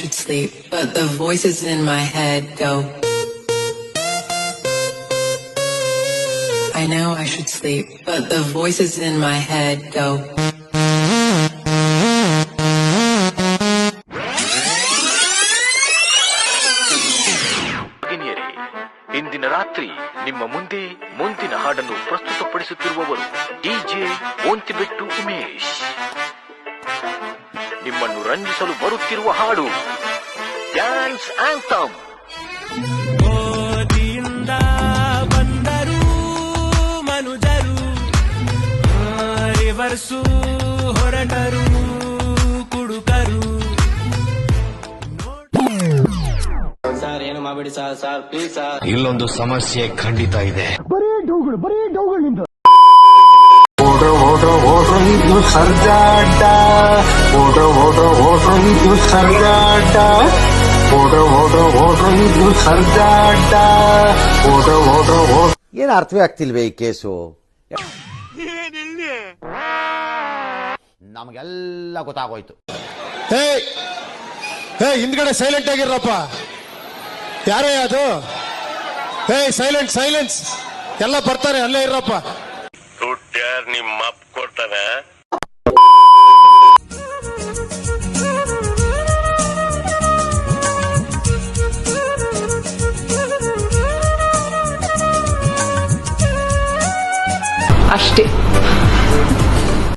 should sleep, but the voices in my head go. I know I should sleep, but the voices in my head go. ಇಂದಿನ ರಾತ್ರಿ ನಿಮ್ಮ ಮುಂದೆ ಮುಂದಿನ ಹಾಡನ್ನು ಪ್ರಸ್ತುತಪಡಿಸುತ್ತಿರುವವರು DJ ಓಂತಿಬೆಟ್ಟು Umesh. ನಿಮ್ಮನ್ನು ರಂಜಿಸಲು ಬರುತ್ತಿರುವ ಹಾಡು ಡ್ಯಾನ್ಸ್ ಆಂಥಮ್. ಮೋದಿಯಿಂದ ಬಂದರು ಮನುಜರು, ರಿವರ್ಸು ಹೊರಟರು ಕುಡುಕರು. ಸರ್ ಏನು ಮಾಡಬೇಡಿ ಸರ್ ಪ್ಲೀಸ್ ಸರ್. ಇಲ್ಲೊಂದು ಸಮಸ್ಯೆ ಖಂಡಿತ ಇದೆ. ಬರೀ ಡೌಗಳು ಓಡ್ರೋ ಇದು ಸರ್ಜಾಟ, ಓಡ್ರೋ ಇದು ಸರ್ಜಾಟ, ಓಡ್ರೋ ಇದು ಸರ್ಜಾಟ, ಓಡ್ರೋ. ಏನು ಅರ್ಥವೇ ಆಗ್ತಿಲ್ವೇ ಈ ಕೇಸು? ನಮಗೆಲ್ಲ ಗೊತ್ತಾಗೋಯ್ತು. ಹಿಂದ್ಗಡೆ ಸೈಲೆಂಟ್ ಆಗಿರಪ್ಪ. ಯಾರೇ ಅದು? ಸೈಲೆನ್ಸ್ ಎಲ್ಲ ಬರ್ತಾರೆ, ಅಲ್ಲೇ ಇರಪ್ಪ. ದುಡ್ಡ್ಯಾರ್ ನಿಮ್ಮಪ್ಪ